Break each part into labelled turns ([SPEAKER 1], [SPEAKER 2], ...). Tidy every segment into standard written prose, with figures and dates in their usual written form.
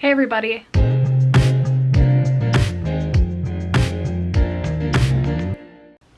[SPEAKER 1] Hey everybody.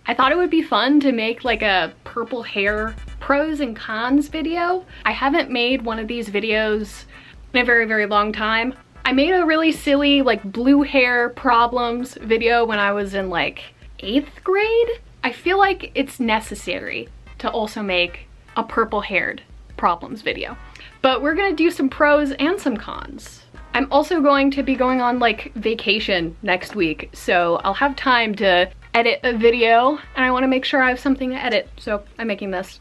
[SPEAKER 1] I thought it would be fun to make like a purple hair pros and cons video. I haven't made one of these videos in a very long time. I made a really silly like blue hair problems video when I was in like 8th grade. I feel like it's necessary to also make a purple haired problems video. But we're gonna do some pros and some cons. I'm also going to be going on like vacation next week, so I'll have time to edit a video, and I want to make sure I have something to edit, so I'm making this.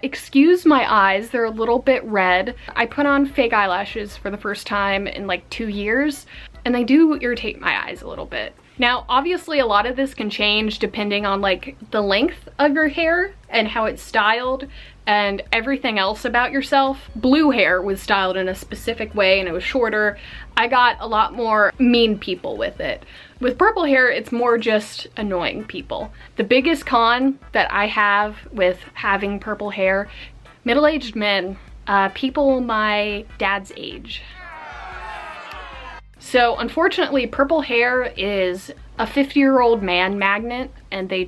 [SPEAKER 1] Excuse my eyes, they're a little bit red. I put on fake eyelashes for the first time in like 2 years, and they do irritate my eyes a little bit. Now, obviously a lot of this can change depending on like the length of your hair and how it's styled and everything else about yourself. Blue hair was styled in a specific way and it was shorter. I got a lot more mean people with it. With purple hair, it's more just annoying people. The biggest con that I have with having purple hair, middle-aged men, people my dad's age. So unfortunately, purple hair is a 50-year-old man magnet, and they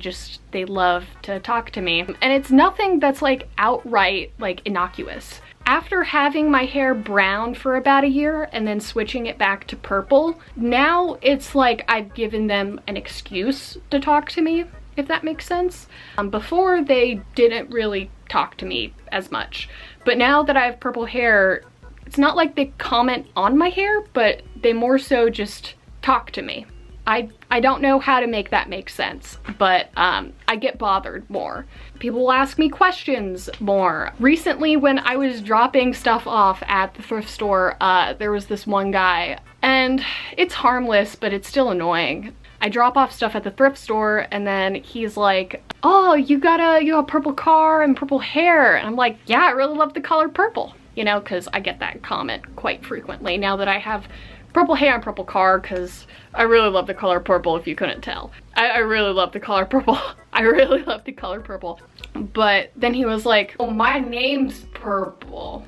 [SPEAKER 1] love to talk to me. And it's nothing that's like outright like innocuous. After having my hair brown for about a year and then switching it back to purple, now it's like I've given them an excuse to talk to me, if that makes sense. Before, they didn't really talk to me as much. But now that I have purple hair, it's not like they comment on my hair, but they more so just talk to me. I don't know how to make that make sense, but I get bothered more. People will ask me questions more. Recently, when I was dropping stuff off at the thrift store, there was this one guy, and it's harmless, but it's still annoying. I drop off stuff at the thrift store, and then he's like, oh, you have a purple car and purple hair. And I'm like, yeah, I really love the color purple. You know, because I get that comment quite frequently now that I have purple hair and purple car, because I really love the color purple, if you couldn't tell. I really love the color purple. I really love the color purple. But then he was like, oh, my name's purple.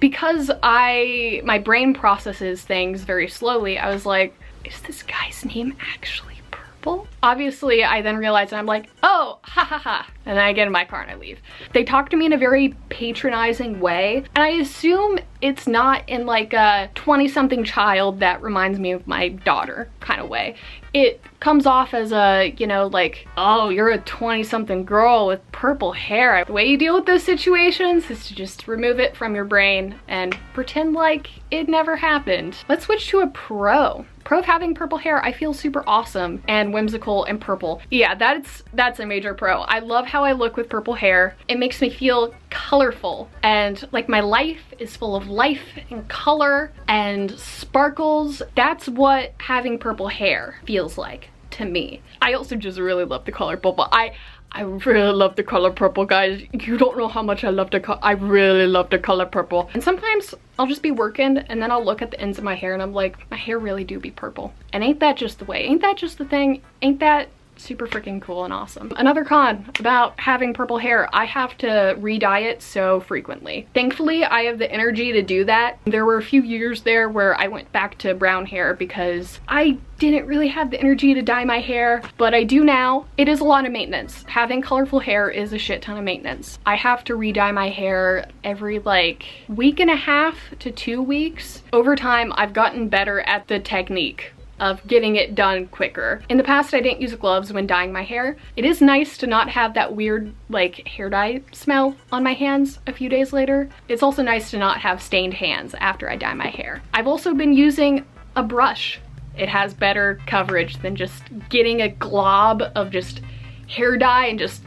[SPEAKER 1] Because my brain processes things very slowly, I was like, is this guy's name actually purple? Obviously, I then realized, and I'm like, oh, ha ha ha. And then I get in my car and I leave. They talk to me in a very patronizing way, and I assume it's not in like a 20-something child that reminds me of my daughter kind of way. It comes off as a, you know, like, oh, you're a 20-something girl with purple hair. The way you deal with those situations is to just remove it from your brain and pretend like it never happened. Let's switch to a pro. Pro of having purple hair, I feel super awesome and whimsical and purple. Yeah, that's a major pro. I love how I look with purple hair. It makes me feel colorful, and like my life is full of life and color and sparkles. That's what having purple hair feels like to me. I also just really love the color purple. I really love the color purple, guys. You don't know how much I love I really love the color purple. And sometimes I'll just be working and then I'll look at the ends of my hair and I'm like, my hair really do be purple. And ain't that just the way? Ain't that just the thing? Ain't that super freaking cool and awesome? Another con about having purple hair, I have to re-dye it so frequently. Thankfully, I have the energy to do that. There were a few years there where I went back to brown hair because I didn't really have the energy to dye my hair, but I do now. It is a lot of maintenance. Having colorful hair is a shit ton of maintenance. I have to re-dye my hair every like week and a half to 2 weeks. Over time, I've gotten better at the technique of getting it done quicker. In the past, I didn't use gloves when dyeing my hair. It is nice to not have that weird like hair dye smell on my hands a few days later. It's also nice to not have stained hands after I dye my hair. I've also been using a brush. It has better coverage than just getting a glob of just hair dye and just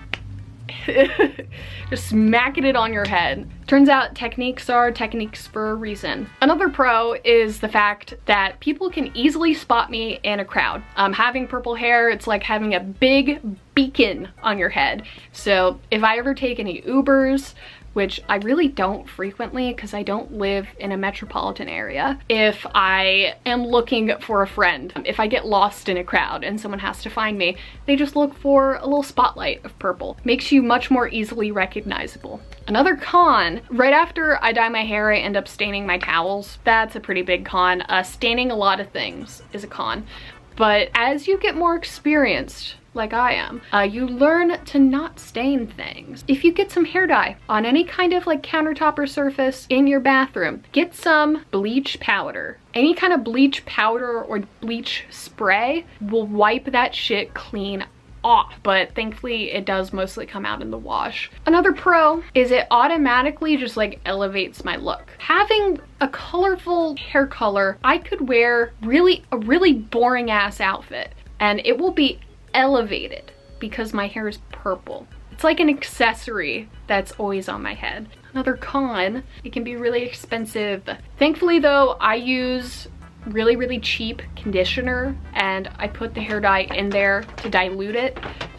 [SPEAKER 1] just smacking it on your head. Turns out techniques are techniques for a reason. Another pro is the fact that people can easily spot me in a crowd. Having purple hair, it's like having a big beacon on your head. So if I ever take any Ubers, which I really don't frequently because I don't live in a metropolitan area, if I am looking for a friend, if I get lost in a crowd and someone has to find me, they just look for a little spotlight of purple. Makes you much more easily recognizable. Another con, right after I dye my hair, I end up staining my towels. That's a pretty big con. Staining a lot of things is a con. But as you get more experienced, like I am, you learn to not stain things. If you get some hair dye on any kind of like countertop or surface in your bathroom, get some bleach powder. Any kind of bleach powder or bleach spray will wipe that shit clean off, but thankfully it does mostly come out in the wash. Another pro is it automatically just like elevates my look. Having a colorful hair color, I could wear a really boring ass outfit and it will be elevated because my hair is purple. It's like an accessory that's always on my head. Another con, it can be really expensive. Thankfully though, I use really cheap conditioner and I put the hair dye in there to dilute it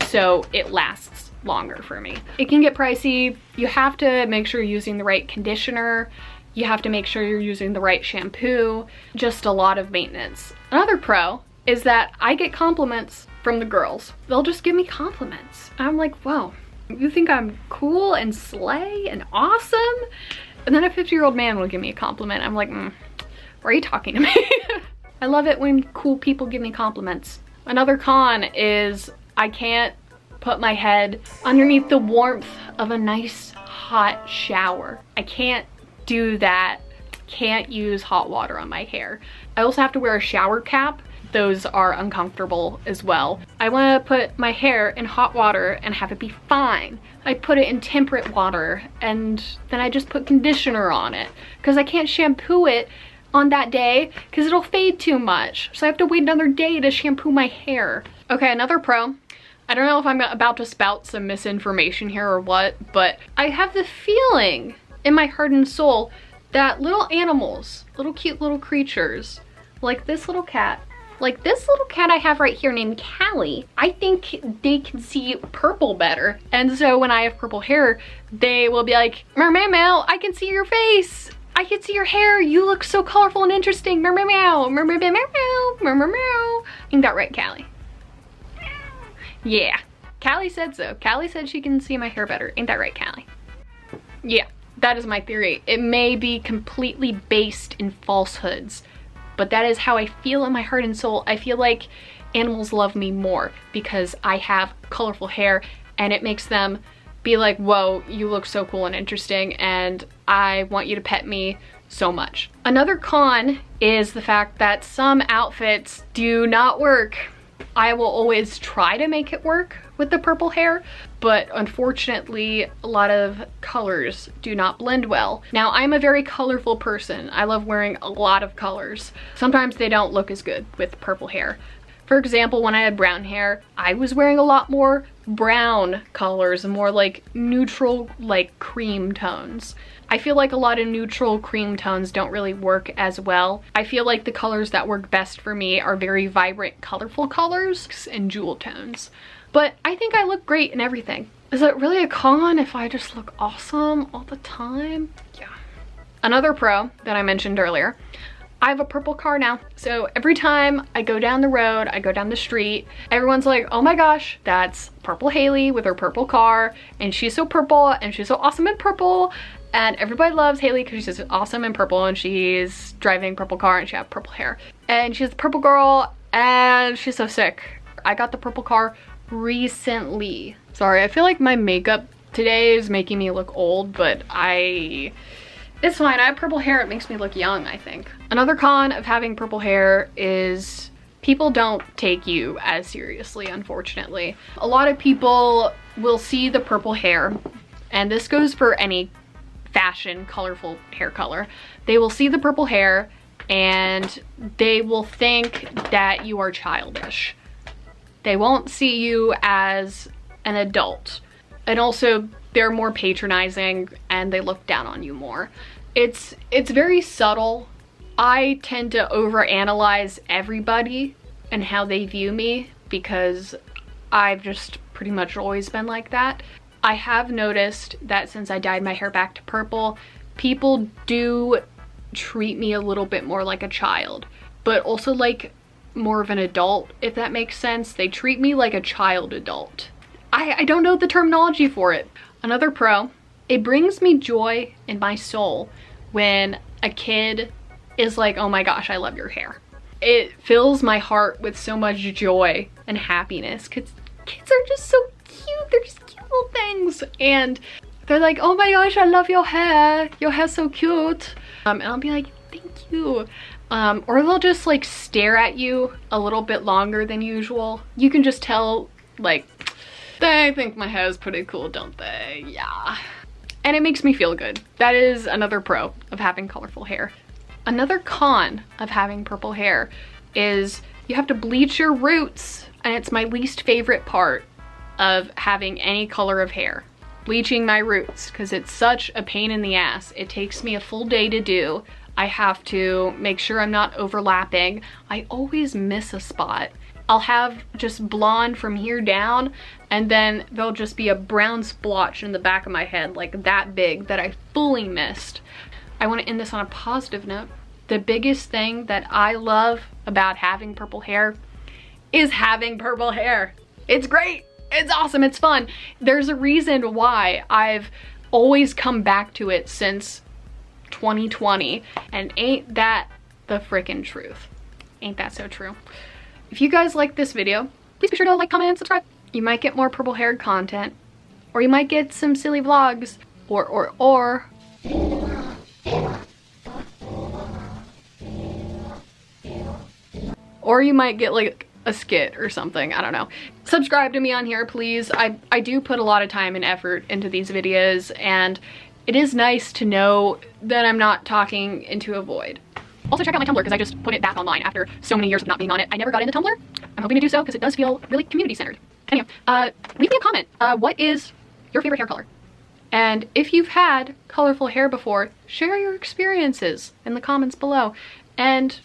[SPEAKER 1] so it lasts longer for me. It can get pricey. You have to make sure you're using the right conditioner. You have to make sure you're using the right shampoo. Just a lot of maintenance. Another pro is that I get compliments from the girls. They'll just give me compliments. I'm like, whoa, you think I'm cool and slay and awesome? And then a 50-year-old man will give me a compliment. I'm like, why are you talking to me? I love it when cool people give me compliments. Another con is I can't put my head underneath the warmth of a nice hot shower. I can't do that. Can't use hot water on my hair. I also have to wear a shower cap. Those are uncomfortable as well. I want to put my hair in hot water and have it be fine. I put it in temperate water and then I just put conditioner on it because I can't shampoo it on that day because it'll fade too much. So I have to wait another day to shampoo my hair. Okay, another pro. I don't know if I'm about to spout some misinformation here or what, but I have the feeling in my heart and soul that little animals, little cute little creatures, like this little cat I have right here named Callie, I think they can see purple better. And so when I have purple hair, they will be like, meow, meow, meow, I can see your face. I can see your hair. You look so colorful and interesting. Meow, meow, meow, meow, meow, meow, meow, meow, meow, meow. Ain't that right, Callie? Yeah, Callie said so. Callie said she can see my hair better. Ain't that right, Callie? Yeah, that is my theory. It may be completely based in falsehoods, but that is how I feel in my heart and soul. I feel like animals love me more because I have colorful hair and it makes them be like, whoa, you look so cool and interesting and I want you to pet me so much. Another con is the fact that some outfits do not work. I will always try to make it work with the purple hair, but unfortunately a lot of colors do not blend well. Now I'm a very colorful person. I love wearing a lot of colors. Sometimes they don't look as good with purple hair. For example, when I had brown hair, I was wearing a lot more brown colors, more like neutral, like cream tones. I feel like a lot of neutral cream tones don't really work as well. I feel like the colors that work best for me are very vibrant, colorful colors and jewel tones. But I think I look great in everything. Is it really a con if I just look awesome all the time? Yeah. Another pro that I mentioned earlier, I have a purple car now. So every time I go down the road, I go down the street, everyone's like, oh my gosh, that's Purple Haley with her purple car. And she's so purple and she's so awesome in purple. And everybody loves Haley because she's awesome in purple and she's driving a purple car and she has purple hair. And she's the purple girl and she's so sick. I got the purple car recently. Sorry, I feel like my makeup today is making me look old, but it's fine. I have purple hair. It makes me look young, I think. Another con of having purple hair is people don't take you as seriously, unfortunately. A lot of people will see the purple hair, and this goes for any fashion, colorful hair color. They will see the purple hair and they will think that you are childish. They won't see you as an adult. And also they're more patronizing and they look down on you more. It's very subtle. I tend to overanalyze everybody and how they view me because I've just pretty much always been like that. I have noticed that since I dyed my hair back to purple, people do treat me a little bit more like a child, but also like more of an adult, if that makes sense. They treat me like a child adult. I don't know the terminology for it. Another pro, it brings me joy in my soul when a kid is like, oh my gosh, I love your hair. It fills my heart with so much joy and happiness because kids are just so cute. They're just cute little things. And they're like, oh my gosh, I love your hair. Your hair's so cute. And I'll be like, thank you. Or they'll just like stare at you a little bit longer than usual. You can just tell, like, they think my hair is pretty cool, don't they? Yeah. And it makes me feel good. That is another pro of having colorful hair. Another con of having purple hair is you have to bleach your roots, and it's my least favorite part of having any color of hair. Bleaching my roots, because it's such a pain in the ass. It takes me a full day to do. I have to make sure I'm not overlapping. I always miss a spot. I'll have just blonde from here down, and then there'll just be a brown splotch in the back of my head, like that big, that I fully missed. I want to end this on a positive note. The biggest thing that I love about having purple hair is having purple hair. It's great. It's awesome. It's fun. There's a reason why I've always come back to it since 2020, and ain't that the frickin' truth? Ain't that so true? If you guys like this video, please be sure to like, comment, and subscribe. You might get more purple haired content, or you might get some silly vlogs, or you might get like a skit or something, I don't know. Subscribe to me on here, please. I do put a lot of time and effort into these videos, and it is nice to know that I'm not talking into a void. Also check out my Tumblr, because I just put it back online after so many years of not being on it. I never got into Tumblr. I'm hoping to do so because it does feel really community centered. Anyway, leave me a comment. What is your favorite hair color? And if you've had colorful hair before, share your experiences in the comments below. And